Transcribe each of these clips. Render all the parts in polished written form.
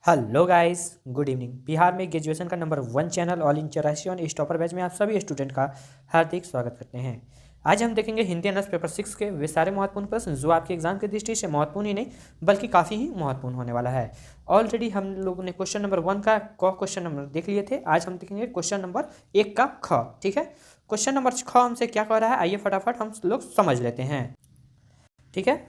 Hello guys, good evening. Bihar में graduation का number 1 channel all in चौरासी और इस टॉपर बैच में आप सभी स्टूडेंट का हार्दिक स्वागत करते हैं। आज हम देखेंगे हिंदी ऑनर्स पेपर 6 के वे सारे महत्वपूर्ण प्रश्न जो आपके एग्जाम की दृष्टि से महत्वपूर्ण ही नहीं बल्कि काफ़ी ही महत्वपूर्ण होने वाला है। ऑलरेडी हम लोगों ने क्वेश्चन नंबर 1 का क्वेश्चन नंबर देख लिए थे। आज हम देखेंगे क्वेश्चन नंबर 1 का ख। ठीक है, क्वेश्चन नंबर ख हमसे क्या कह रहा है, आइए फटाफट हम लोग समझ लेते हैं। ठीक है,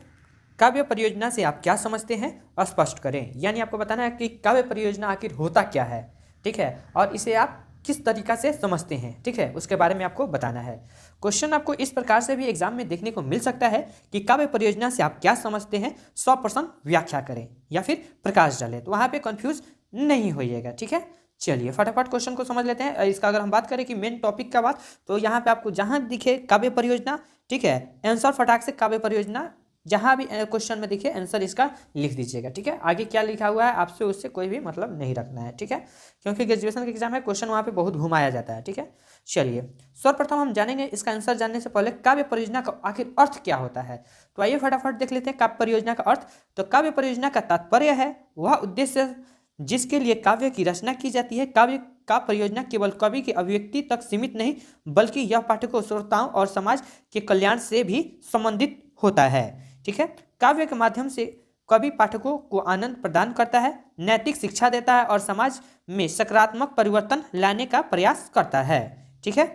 काव्य परियोजना से आप क्या समझते हैं, स्पष्ट करें। यानी आपको बताना है कि काव्य परियोजना आखिर होता क्या है। ठीक है, और इसे आप किस तरीका से समझते हैं। ठीक है, उसके बारे में आपको बताना है। क्वेश्चन आपको इस प्रकार से भी एग्जाम में देखने को मिल सकता है कि काव्य परियोजना से आप क्या समझते हैं, 100% व्याख्या करें या फिर प्रकाश डालें। तो वहां पे कंफ्यूज नहीं होइएगा। ठीक है, चलिए फटाफट क्वेश्चन को समझ लेते हैं। इसका अगर हम बात करें कि मेन टॉपिक का बात, तो यहाँ पे आपको जहां दिखे काव्य परियोजना, ठीक है, आंसर फटाक से काव्य परियोजना जहां भी क्वेश्चन में दिखे आंसर इसका लिख दीजिएगा। ठीक है, आगे क्या लिखा हुआ है आपसे उससे कोई भी मतलब नहीं रखना है। ठीक है, क्योंकि ग्रेजुएशन का एग्जाम है, क्वेश्चन वहां पे बहुत घुमाया जाता है। ठीक है, चलिए सर्वप्रथम हम जानेंगे इसका आंसर जानने से पहले काव्य परियोजना का आखिर अर्थ क्या होता है। तो आइए फटाफट देख लेते हैं काव्य परियोजना का अर्थ। तो काव्य परियोजना का तात्पर्य है वह उद्देश्य जिसके लिए काव्य की रचना की जाती है। काव्य का परियोजना केवल कवि की अभिव्यक्ति तक सीमित नहीं बल्कि यह पाठकों, श्रोताओं और समाज के कल्याण से भी संबंधित होता है। ठीक है, काव्य के माध्यम से कवि पाठकों को आनंद प्रदान करता है, नैतिक शिक्षा देता है और समाज में सकारात्मक परिवर्तन लाने का प्रयास करता है। ठीक है,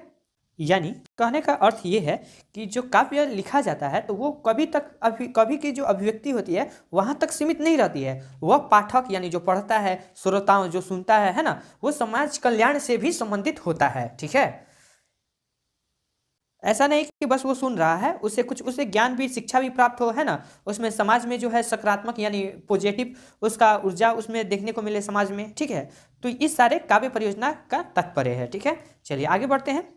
यानी कहने का अर्थ ये है कि जो काव्य लिखा जाता है तो वो कवि की जो अभिव्यक्ति होती है वहां तक सीमित नहीं रहती है। वह पाठक यानी जो पढ़ता है, श्रोताओं जो सुनता है ना, वो समाज कल्याण से भी संबंधित होता है। ठीक है, ऐसा नहीं कि बस वो सुन रहा है, उससे ज्ञान भी, शिक्षा भी प्राप्त हो, है ना, उसमें समाज में जो है सकारात्मक यानी पॉजिटिव उसका ऊर्जा उसमें देखने को मिले समाज में। ठीक है, तो इस सारे काव्य परियोजना का तात्पर्य है। ठीक है, चलिए आगे बढ़ते हैं।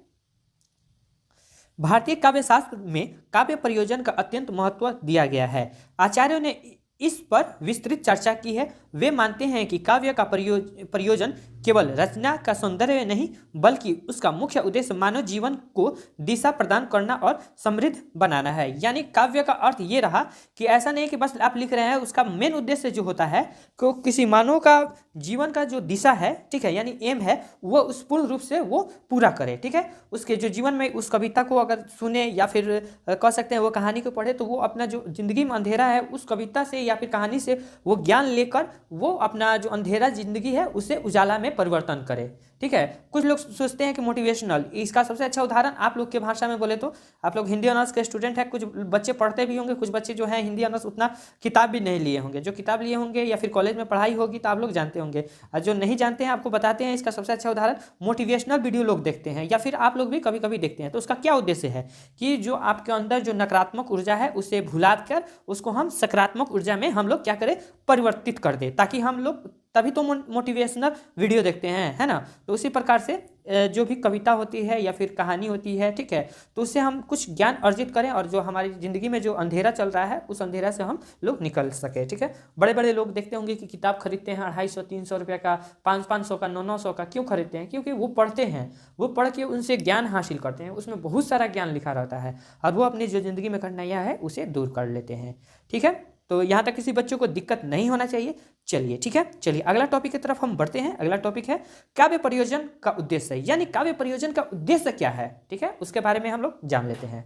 भारतीय काव्य शास्त्र में काव्य परियोजन का अत्यंत महत्व दिया गया है। आचार्यों ने इस पर विस्तृत चर्चा की है। वे मानते हैं कि काव्य का प्रयोजन केवल रचना का सौंदर्य नहीं बल्कि उसका मुख्य उद्देश्य मानव जीवन को दिशा प्रदान करना और समृद्ध बनाना है। यानी काव्य का अर्थ ये रहा कि ऐसा नहीं कि बस आप लिख रहे हैं, उसका मेन उद्देश्य जो होता है कि किसी मानव का जीवन का जो दिशा है, ठीक है, यानी एम है, वो उस पूर्ण रूप से वो पूरा करे। ठीक है, उसके जो जीवन में उस कविता को अगर सुने या फिर कह सकते हैं वो कहानी को पढ़े तो वो अपना जो जिंदगी में अंधेरा है उस कविता से या फिर कहानी से वो ज्ञान लेकर वो अपना जो अंधेरा जिंदगी है उसे उजाला में परिवर्तन करे। ठीक है, कुछ लोग सोचते हैं कि मोटिवेशनल, इसका सबसे अच्छा उदाहरण आप लोग के भाषा में बोले तो आप लोग हिंदी ऑनर्स के स्टूडेंट हैं, कुछ बच्चे पढ़ते भी होंगे, कुछ बच्चे जो है हिंदी ऑनर्स उतना किताब भी नहीं लिए होंगे। जो किताब लिए होंगे या फिर कॉलेज में पढ़ाई होगी तो आप लोग जानते होंगे, और जो नहीं जानते हैं आपको बताते हैं। इसका सबसे अच्छा उदाहरण मोटिवेशनल वीडियो लोग देखते हैं या फिर आप लोग भी कभी कभी देखते हैं। तो उसका क्या उद्देश्य है कि जो आपके अंदर जो नकारात्मक ऊर्जा है उसे भुला कर उसको हम सकारात्मक ऊर्जा में हम लोग क्या करें, परिवर्तित कर दे, ताकि हम लोग तभी तो मोटिवेशनल वीडियो देखते हैं, है ना। तो उसी प्रकार से जो भी कविता होती है या फिर कहानी होती है, ठीक है, तो उससे हम कुछ ज्ञान अर्जित करें और जो हमारी ज़िंदगी में जो अंधेरा चल रहा है उस अंधेरा से हम लोग निकल सके। ठीक है, बड़े बड़े लोग देखते होंगे कि किताब खरीदते हैं 250-300 रुपये का, 500-500 का, 900 का। क्यों खरीदते हैं? क्योंकि वो पढ़ते हैं, वो पढ़ के उनसे ज्ञान हासिल करते हैं, उसमें बहुत सारा ज्ञान लिखा रहता है और वो अपनी जो ज़िंदगी में कठिनाइयाँ है उसे दूर कर लेते हैं। ठीक है, तो यहाँ तक किसी बच्चों को दिक्कत नहीं होना चाहिए। चलिए ठीक है, चलिए अगला टॉपिक की तरफ हम बढ़ते हैं। अगला टॉपिक है काव्य परियोजन का उद्देश्य, यानी काव्य परियोजन का उद्देश्य क्या है। ठीक है, उसके बारे में हम लोग जान लेते हैं।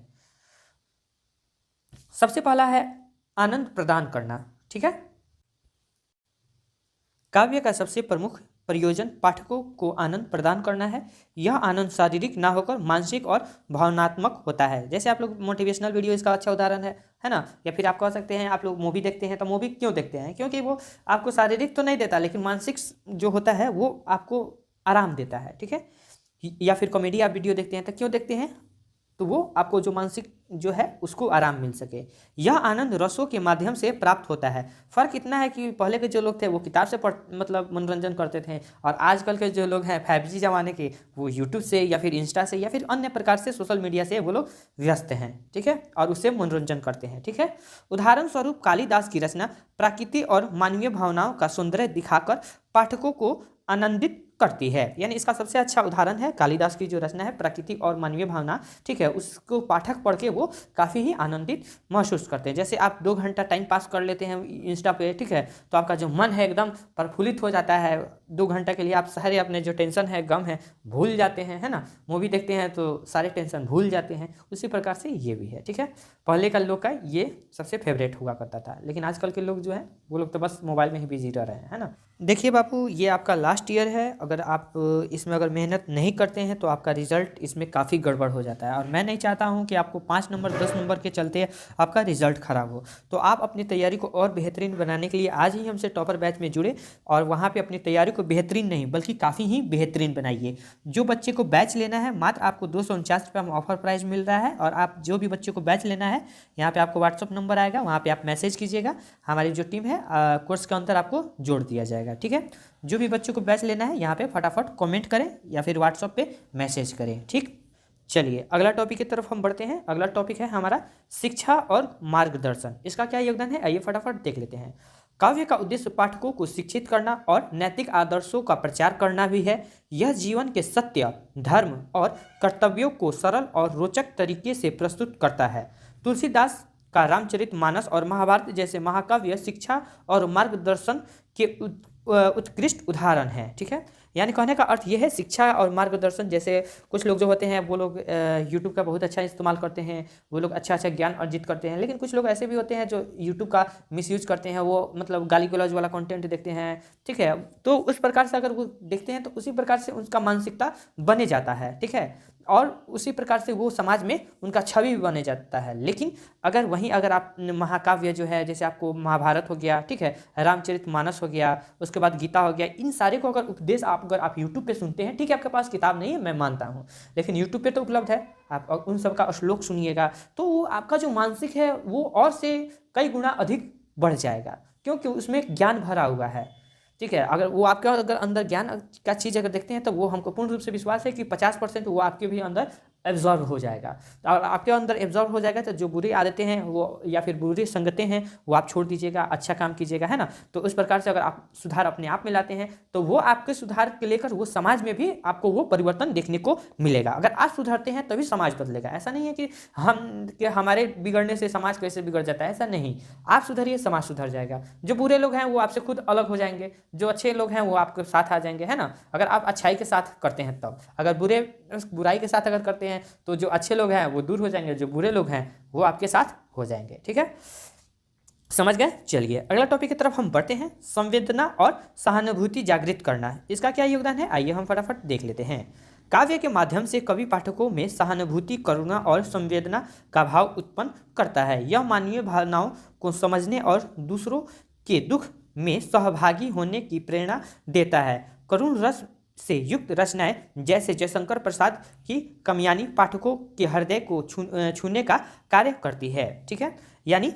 सबसे पहला है आनंद प्रदान करना। ठीक है, काव्य का सबसे प्रमुख प्रयोजन पाठकों को आनंद प्रदान करना है। यह आनंद शारीरिक ना होकर मानसिक और भावनात्मक होता है। जैसे आप लोग मोटिवेशनल वीडियो इसका अच्छा उदाहरण है ना। या फिर आप कह सकते हैं आप लोग मूवी देखते हैं, तो मूवी क्यों देखते हैं? क्योंकि वो आपको शारीरिक तो नहीं देता लेकिन मानसिक जो होता है वो आपको आराम देता है। ठीक है, या फिर कॉमेडी आप वीडियो देखते हैं तो क्यों देखते हैं? तो वो आपको जो मानसिक जो है उसको आराम मिल सके। यह आनंद रसों के माध्यम से प्राप्त होता है। फ़र्क इतना है कि पहले के जो लोग थे वो किताब से मतलब मनोरंजन करते थे, और आजकल के जो लोग हैं 5G ज़माने के, वो यूट्यूब से या फिर इंस्टा से या फिर अन्य प्रकार से सोशल मीडिया से वो लोग व्यस्त हैं। ठीक है, और उससे मनोरंजन करते हैं। ठीक है, उदाहरण स्वरूप कालिदास की रचना प्रकृति और मानवीय भावनाओं का सौंदर्य दिखाकर पाठकों को आनंदित करती है। यानी इसका सबसे अच्छा उदाहरण है कालिदास की जो रचना है प्रकृति और मानवीय भावना, ठीक है, उसको पाठक पढ़ के वो काफ़ी ही आनंदित महसूस करते हैं। जैसे आप 2 घंटा टाइम पास कर लेते हैं इंस्टा पे, ठीक है, तो आपका जो मन है एकदम प्रफुल्लित हो जाता है। 2 घंटा के लिए आप सारे अपने जो टेंशन है, गम है, भूल जाते हैं, है ना। मूवी देखते हैं तो सारे टेंशन भूल जाते हैं। उसी प्रकार से ये भी है, ठीक है। पहले का लोग का ये सबसे फेवरेट हुआ करता था, लेकिन आजकल के लोग जो है वो लोग तो बस मोबाइल में ही बिजी रह रहे हैं, है ना। देखिए बापू, ये आपका लास्ट ईयर है। अगर आप इसमें अगर मेहनत नहीं करते हैं तो आपका रिजल्ट इसमें काफ़ी गड़बड़ हो जाता है, और मैं नहीं चाहता हूं कि आपको 5 नंबर 10 नंबर के चलते आपका रिजल्ट ख़राब हो। तो आप अपनी तैयारी को और बेहतरीन बनाने के लिए आज ही हमसे टॉपर बैच में जुड़े, और वहाँ पे अपनी तैयारी को बेहतरीन नहीं बल्कि काफ़ी ही बेहतरीन बनाइए। जो बच्चे को बैच लेना है मात्र आपको 249 रुपये में ऑफर प्राइस मिल रहा है। और आप जो भी बच्चे को बैच लेना है, यहाँ पे आपको व्हाट्सअप नंबर आएगा, वहाँ पे आप मैसेज कीजिएगा, हमारी जो टीम है कोर्स के अंदर आपको जोड़ दिया जाएगा, ठीक है। जो भी बच्चों को बैच लेना है यहाँ पे फटाफट कमेंट करें या फिर व्हाट्सएप पे मैसेज करें, ठीक। चलिए अगला टॉपिक की तरफ हम बढ़ते हैं। अगला टॉपिक है हमारा शिक्षा और मार्गदर्शन। इसका क्या योगदान है, आइए फटाफट देख लेते हैं। काव्य का उद्देश्य पाठकों को शिक्षित करना और नैतिक आदर्शों का प्रचार करना भी है। यह जीवन के सत्य, धर्म और कर्तव्यों को सरल और रोचक तरीके से प्रस्तुत करता है। तुलसीदास का रामचरितमानस और महाभारत जैसे महाकाव्य शिक्षा और मार्गदर्शन के उत्कृष्ट उदाहरण है, ठीक है। यानी कहने का अर्थ यह है, शिक्षा और मार्गदर्शन। जैसे कुछ लोग जो होते हैं वो लोग यूट्यूब का बहुत अच्छा इस्तेमाल करते हैं, वो लोग अच्छा अच्छा ज्ञान अर्जित करते हैं। लेकिन कुछ लोग ऐसे भी होते हैं जो यूट्यूब का मिसयूज करते हैं, वो मतलब गाली गलौज वाला कंटेंट देखते हैं, ठीक है। तो उस प्रकार से अगर वो देखते हैं तो उसी प्रकार से उनका मानसिकता बने जाता है, ठीक है, और उसी प्रकार से वो समाज में उनका छवि भी बने जाता है। लेकिन अगर वहीं अगर आप महाकाव्य जो है, जैसे आपको महाभारत हो गया, ठीक है, रामचरितमानस हो गया, उसके बाद गीता हो गया, इन सारे को अगर उपदेश अगर आप यूट्यूब पे सुनते हैं, ठीक है, आपके पास किताब नहीं है मैं मानता हूँ, लेकिन यूट्यूब पे तो उपलब्ध है, आप उन सब का श्लोक सुनिएगा तो वो आपका जो मानसिक है वो और से कई गुना अधिक बढ़ जाएगा, क्योंकि उसमें ज्ञान भरा हुआ है, ठीक है। अगर वो आपके अगर अंदर ज्ञान का चीज़ अगर देखते हैं तो वो हमको पूर्ण रूप से विश्वास है कि 50% वो आपके भी अंदर एब्जॉर्व हो जाएगा। और आपके अंदर एब्जॉर्व हो जाएगा तो जो बुरी आदतें हैं वो या फिर बुरी संगतें हैं वो आप छोड़ दीजिएगा, अच्छा काम कीजिएगा, है ना। तो उस प्रकार से अगर आप सुधार अपने आप में लाते हैं तो वो आपके सुधार के लेकर वो समाज में भी आपको वो परिवर्तन देखने को मिलेगा। अगर आप सुधरते हैं तभी समाज बदलेगा। ऐसा नहीं है कि हमारे बिगड़ने से समाज कैसे बिगड़ जाता है, ऐसा नहीं। आप सुधरिए, समाज सुधर जाएगा। जो बुरे लोग हैं वो आपसे खुद अलग हो जाएंगे, जो अच्छे लोग हैं वो आपके साथ आ जाएंगे, है ना। अगर आप अच्छाई के साथ करते हैं तब, अगर बुराई के साथ अगर करते हैं तो जो अच्छे लोग हैं वो दूर हो जाएंगे, जो बुरे लोग हैं वो आपके साथ हो जाएंगे, ठीक है, समझ गए। चलिए अगला टॉपिक की तरफ हम बढ़ते हैं। संवेदना और सहानुभूति जागृत करना, इसका क्या योगदान है, आइए हम फटाफट देख लेते हैं। काव्य के माध्यम से कवि पाठकों में सहानुभूति, करुणा और संवेदना का भाव उत्पन्न करता है। यह मानवीय भावनाओं को समझने और दूसरों के दुख में सहभागी होने की प्रेरणा देता है। करुण रस से युक्त रचनाएं जैसे जयशंकर प्रसाद की कमयानी पाठकों के हृदय को छूने का कार्य करती है, ठीक है। यानी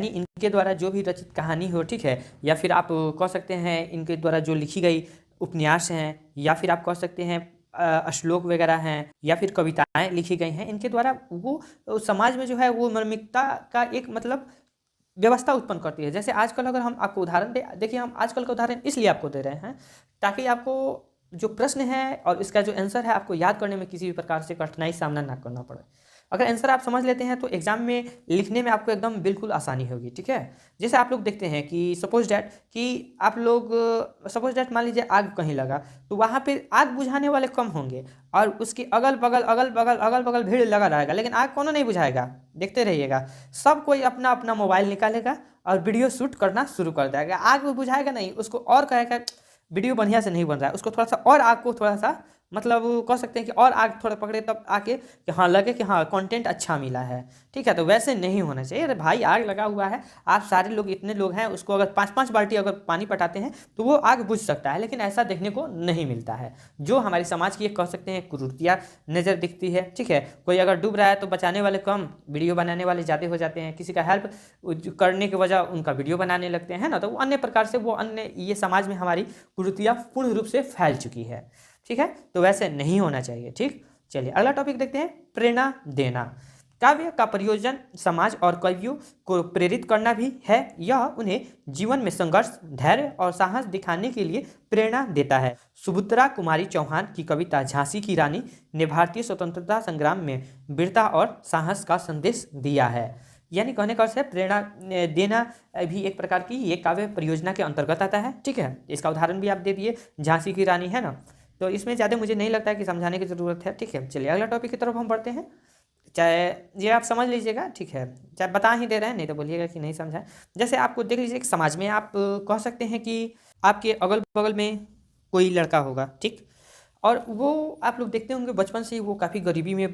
इनके द्वारा जो भी रचित कहानी हो, ठीक है, या फिर आप कह सकते हैं इनके द्वारा जो लिखी गई उपन्यास हैं, या फिर आप कह सकते हैं श्लोक वगैरह हैं, या फिर कविताएं लिखी गई हैं, इनके द्वारा वो समाज में जो है वो मार्मिकता का एक मतलब व्यवस्था उत्पन्न करती है। जैसे आजकल अगर हम आपको उदाहरण देखिए, हम आजकल का उदाहरण इसलिए आपको दे रहे हैं ताकि आपको जो प्रश्न है और इसका जो आंसर है आपको याद करने में किसी भी प्रकार से कठिनाई सामना ना करना पड़े। अगर आंसर आप समझ लेते हैं तो एग्जाम में लिखने में आपको एकदम बिल्कुल आसानी होगी, ठीक है। जैसे आप लोग देखते हैं कि सपोज डैट मान लीजिए आग कहीं लगा तो वहाँ पे आग बुझाने वाले कम होंगे और उसकी अगल बगल भीड़ लगा रहेगा, लेकिन आग कौन नहीं बुझाएगा। देखते रहिएगा, सब कोई अपना अपना मोबाइल निकालेगा और वीडियो शूट करना शुरू कर देगा। आग में बुझाएगा नहीं, उसको और कहेगा वीडियो बढ़िया से नहीं बन रहा है, उसको थोड़ा सा और आग को थोड़ा सा मतलब कह सकते हैं कि और आग थोड़ा पकड़े तब आके कि हाँ लगे कि हाँ कंटेंट अच्छा मिला है, ठीक है। तो वैसे नहीं होना चाहिए। अरे भाई आग लगा हुआ है, आप सारे लोग इतने लोग हैं, उसको अगर 5-5 बाल्टी अगर पानी पटाते हैं तो वो आग बुझ सकता है, लेकिन ऐसा देखने को नहीं मिलता है। जो हमारी समाज की कह सकते हैं कुरीतियाँ नज़र दिखती है, ठीक है। कोई अगर डूब रहा है तो बचाने वाले कम, वीडियो बनाने वाले ज़्यादा हो जाते हैं। किसी का हेल्प करने की वजह उनका वीडियो बनाने लगते हैं ना, तो अन्य प्रकार से वो अन्य ये समाज में हमारी कुरीतियाँ पूर्ण रूप से फैल चुकी है, ठीक है। तो वैसे नहीं होना चाहिए, ठीक। चलिए अगला टॉपिक देखते हैं, प्रेरणा देना। काव्य का प्रयोजन समाज और कवियों को प्रेरित करना भी है। यह उन्हें जीवन में संघर्ष, धैर्य और साहस दिखाने के लिए प्रेरणा देता है। सुभद्रा कुमारी चौहान की कविता झांसी की रानी ने भारतीय स्वतंत्रता संग्राम में वीरता और साहस का संदेश दिया है। यानी कहने का अर्थ है प्रेरणा देना भी एक प्रकार की ये काव्य परियोजना के अंतर्गत आता है। ठीक है, इसका उदाहरण भी आप दे दिए, झांसी की रानी है ना, तो इसमें ज़्यादा मुझे नहीं लगता है कि समझाने की ज़रूरत है। ठीक है, चलिए अगला टॉपिक की तरफ हम बढ़ते हैं। चाहे ये आप समझ लीजिएगा, ठीक है, चाहे बता ही दे रहे हैं, नहीं तो बोलिएगा कि नहीं समझा। जैसे आपको देख लीजिए कि समाज में आप कह सकते हैं कि आपके अगल बगल में कोई लड़का होगा, ठीक, और वो आप लोग देखते होंगे बचपन से ही वो काफ़ी गरीबी में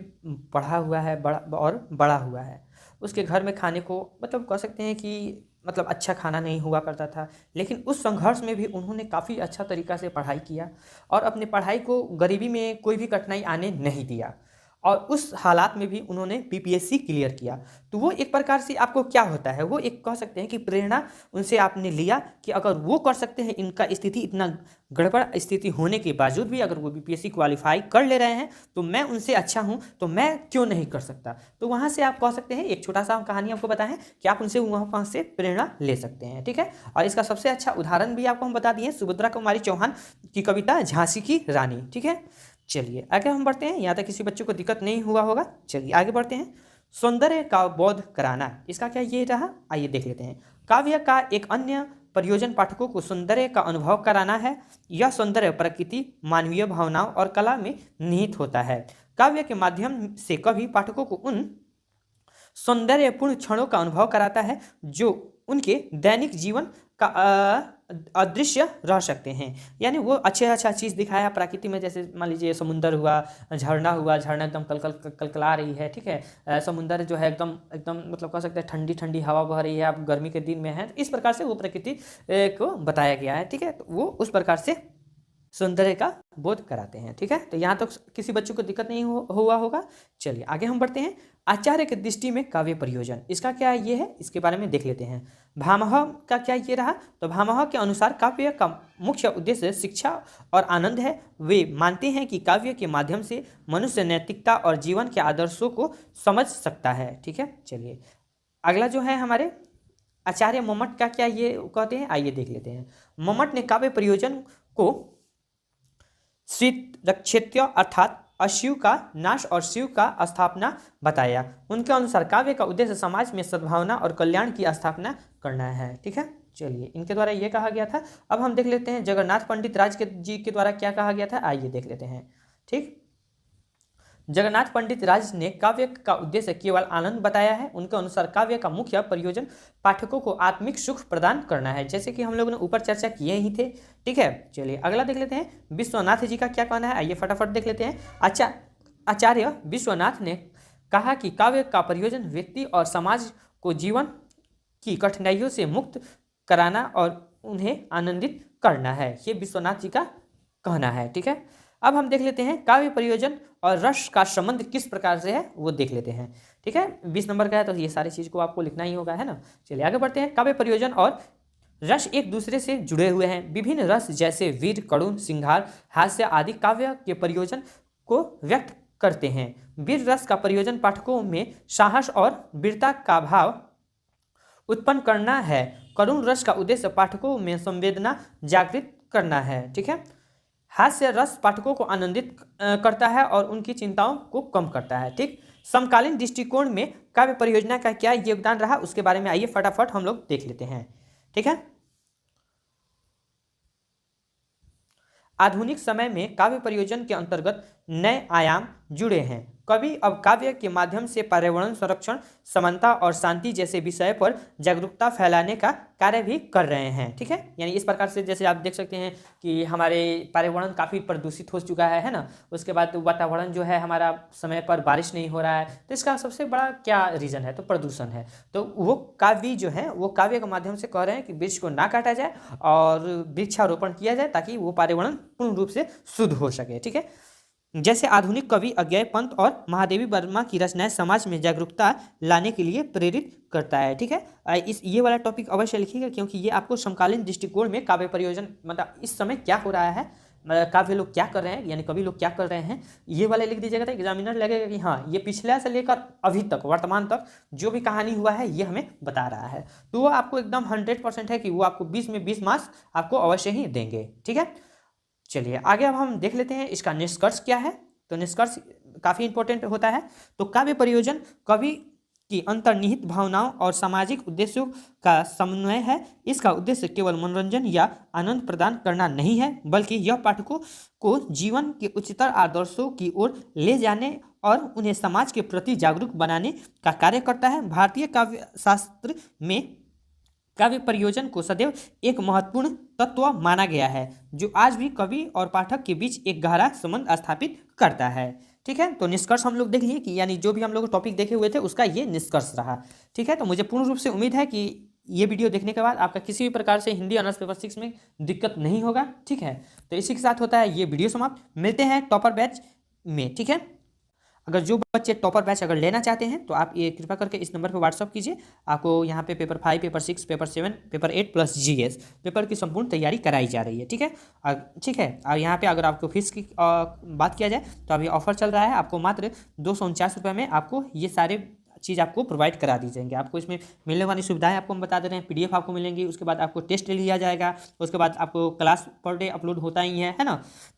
पढ़ा हुआ है, बड़ा हुआ है। उसके घर में खाने को मतलब कह सकते हैं कि मतलब अच्छा खाना नहीं हुआ करता था, लेकिन उस संघर्ष में भी उन्होंने काफ़ी अच्छा तरीक़ा से पढ़ाई किया और अपने पढ़ाई को गरीबी में कोई भी कठिनाई आने नहीं दिया, और उस हालात में भी उन्होंने बीपीएससी क्लियर किया। तो वो एक प्रकार से आपको क्या होता है, वो एक कह सकते हैं कि प्रेरणा उनसे आपने लिया कि अगर वो कर सकते हैं, इनका स्थिति इतना गड़बड़ स्थिति होने के बावजूद भी अगर वो बीपीएससी क्वालिफाई कर ले रहे हैं तो मैं उनसे अच्छा हूं, तो मैं क्यों नहीं कर सकता। तो वहाँ से आप कह सकते हैं, एक छोटा सा कहानी आपको बताएं कि आप उनसे वहाँ से प्रेरणा ले सकते हैं। ठीक है, और इसका सबसे अच्छा उदाहरण भी आपको हम बता दिए, सुभद्रा कुमारी चौहान की कविता झांसी की रानी। ठीक है, चलिए आगे हम बढ़ते हैं, यहाँ तक किसी बच्चों को दिक्कत नहीं हुआ होगा। चलिए आगे बढ़ते हैं। सौंदर्य का बोध कराना, इसका क्या ये रहा, आइए देख लेते हैं। काव्य का एक अन्य प्रयोजन पाठकों को सौंदर्य का अनुभव कराना है। यह सौंदर्य प्रकृति, मानवीय भावनाओं और कला में निहित होता है। काव्य के माध्यम से कवि पाठकों को उन सौंदर्यपूर्ण क्षणों का अनुभव कराता है जो उनके दैनिक जीवन का अदृश्य रह सकते हैं। यानी वो अच्छा चीज़ दिखाया प्रकृति में, जैसे मान लीजिए समुंदर हुआ, झरना हुआ, झरना एकदम कलकला रही है। ठीक है, समुंदर जो है एकदम एकदम मतलब कह सकते हैं ठंडी ठंडी हवा बह रही है, आप गर्मी के दिन में है, इस प्रकार से वो प्रकृति को बताया गया है। ठीक है, तो वो उस प्रकार से सौंदर्य का बोध कराते हैं। ठीक है, तो यहाँ तो किसी बच्चों को दिक्कत नहीं हुआ होगा। चलिए आगे हम बढ़ते हैं। आचार्य की दृष्टि में काव्य प्रयोजन, इसका क्या ये है, इसके बारे में देख लेते हैं। भामह का क्या ये रहा, तो भामह के अनुसार काव्य का मुख्य उद्देश्य शिक्षा और आनंद है। वे मानते हैं कि काव्य के माध्यम से मनुष्य नैतिकता और जीवन के आदर्शों को समझ सकता है। ठीक है, चलिए अगला जो है हमारे आचार्य मम्मट का क्या ये कहते हैं, आइए देख लेते हैं। मम्मट ने काव्य प्रयोजन को श्रीरक्षेत्य अर्थात अशिव का नाश और शिव का स्थापना बताया। उनके अनुसार काव्य का उद्देश्य समाज में सद्भावना और कल्याण की स्थापना करना है। ठीक है, चलिए इनके द्वारा ये कहा गया था। अब हम देख लेते हैं जगन्नाथ पंडित राज जी के द्वारा क्या कहा गया था, आइए देख लेते हैं। ठीक, जगन्नाथ पंडित राज ने काव्य का उद्देश्य केवल आनंद बताया है। उनके अनुसार काव्य का मुख्य प्रयोजन पाठकों को आत्मिक सुख प्रदान करना है, जैसे कि हम लोगों ने ऊपर चर्चा किए ही थे। ठीक है, चलिए अगला देख लेते हैं। विश्वनाथ जी का क्या कहना है, आइए फटाफट देख लेते हैं। आचार्य विश्वनाथ ने कहा कि काव्य का प्रयोजन व्यक्ति और समाज को जीवन की कठिनाइयों से मुक्त कराना और उन्हें आनंदित करना है, ये विश्वनाथ जी का कहना है। ठीक है, अब हम देख लेते हैं काव्य प्रयोजन और रस का संबंध किस प्रकार से है, वो देख लेते हैं। ठीक है, 20 नंबर का है तो ये सारी चीज़ को आपको लिखना ही होगा, है ना। चलिए आगे बढ़ते हैं। काव्य प्रयोजन और रस एक दूसरे से जुड़े हुए हैं। विभिन्न रस जैसे वीर, करुण, सिंगार, हास्य आदि काव्य के प्रयोजन को व्यक्त करते हैं। वीर रस का प्रयोजन पाठकों में साहस और वीरता का भाव उत्पन्न करना है। करुण रस का उद्देश्य पाठकों में संवेदना जागृत करना है। ठीक है, हास्य रस पाठकों को आनंदित करता है और उनकी चिंताओं को कम करता है। ठीक, समकालीन दृष्टिकोण में काव्य परियोजना का क्या योगदान रहा, उसके बारे में आइए फटाफट हम लोग देख लेते हैं। ठीक है, आधुनिक समय में काव्य परियोजन के अंतर्गत नए आयाम जुड़े हैं। कवि अब काव्य के माध्यम से पर्यावरण संरक्षण, समानता और शांति जैसे विषय पर जागरूकता फैलाने का कार्य भी कर रहे हैं। ठीक है, यानी इस प्रकार से जैसे आप देख सकते हैं कि हमारे पर्यावरण काफ़ी प्रदूषित हो चुका है ना। उसके बाद वातावरण जो है हमारा समय पर बारिश नहीं हो रहा है, तो इसका सबसे बड़ा क्या रीज़न है, तो प्रदूषण है। तो वो काव्य जो है वो काव्य के माध्यम से कह रहे हैं कि वृक्ष को ना काटा जाए और वृक्षारोपण किया जाए ताकि वो पर्यावरण पूर्ण रूप से शुद्ध हो सके। ठीक है, जैसे आधुनिक कवि अज्ञेय पंत और महादेवी वर्मा की रचनाएं समाज में जागरूकता लाने के लिए प्रेरित करता है। ठीक है, ये वाला टॉपिक अवश्य लिखिएगा क्योंकि ये आपको समकालीन दृष्टिकोण में काव्य प्रयोजन मतलब इस समय क्या हो रहा है काफ़ी लोग क्या कर रहे हैं, यानी कभी लोग क्या कर रहे हैं, ये वाले लिख दीजिएगा तो एग्जामिनर लगेगा कि हाँ ये पिछले से लेकर अभी तक वर्तमान तक जो भी कहानी हुआ है ये हमें बता रहा है। तो वो आपको एकदम 100% है कि वो आपको 20 में 20 मार्क्स आपको अवश्य ही देंगे। ठीक है, चलिए आगे अब हम देख लेते हैं इसका निष्कर्ष क्या है। तो निष्कर्ष काफ़ी इंपॉर्टेंट होता है। तो काव्य परियोजन कवि की अंतर्निहित भावनाओं और सामाजिक उद्देश्यों का समन्वय है। इसका उद्देश्य केवल मनोरंजन या आनंद प्रदान करना नहीं है, बल्कि यह पाठकों को जीवन के उच्चतर आदर्शों की ओर ले जाने और उन्हें समाज के प्रति जागरूक बनाने का कार्य करता है। भारतीय काव्य शास्त्र में काव्य परियोजन को सदैव एक महत्वपूर्ण तत्व माना गया है, जो आज भी कवि और पाठक के बीच एक गहरा संबंध स्थापित करता है। ठीक है, तो निष्कर्ष हम लोग देख लिए कि यानी जो भी हम लोग टॉपिक देखे हुए थे उसका ये निष्कर्ष रहा। ठीक है, तो मुझे पूर्ण रूप से उम्मीद है कि ये वीडियो देखने के बाद आपका किसी भी प्रकार से हिंदी ऑनर्स पेपर 6 में दिक्कत नहीं होगा। ठीक है, तो इसी के साथ होता है ये वीडियो समाप्त। मिलते हैं टॉपर बैच में। ठीक है, अगर जो बच्चे टॉपर बैच अगर लेना चाहते हैं तो आप ये कृपा करके इस नंबर पर व्हाट्सअप कीजिए। आपको यहाँ पे paper 5, paper 6, paper 7, paper 8 plus GS paper की संपूर्ण तैयारी कराई जा रही है। ठीक है, ठीक है। और यहाँ पे अगर आपको फीस की बात किया जाए तो अभी ऑफर चल रहा है, आपको मात्र 249 रुपये में आपको ये सारे चीज़ आपको प्रोवाइड करा दी जाएंगे। आपको इसमें मिलने वाली सुविधाएं आपको हम बता दे रहे हैं। पीडीएफ आपको मिलेंगी, उसके बाद आपको टेस्ट लिया जाएगा, उसके बाद आपको क्लास पर डे अपलोड होता ही है ना।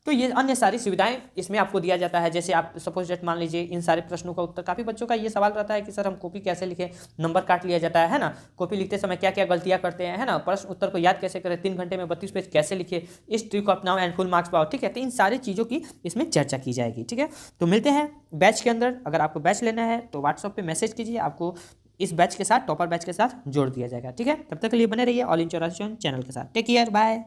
तो ये अन्य सारी सुविधाएं इसमें आपको दिया जाता है। जैसे आप सपोज डेट मान लीजिए इन सारे प्रश्नों का उत्तर, काफ़ी बच्चों का ये सवाल रहता है कि सर हम कॉपी कैसे लिखें, नंबर काट लिया जाता है ना, कॉपी लिखते समय क्या क्या गलतियाँ करते हैं, है ना, प्रश्न उत्तर को याद कैसे करें, 3 घंटे में 32 पेज कैसे लिखे, इस ट्रिक को अपनाओ एंड फुल मार्क्स पाओ। ठीक है, तो इन सारी चीज़ों की इसमें चर्चा की जाएगी। ठीक है, तो मिलते हैं बैच के अंदर। अगर आपको बैच लेना है तो व्हाट्सएप पे मैसेज कीजिए, आपको इस बैच के साथ, टॉपर बैच के साथ जोड़ दिया जाएगा। ठीक है, तब तक के लिए बने रहिए ऑल इन चौरासी चैनल के साथ। Take care, bye.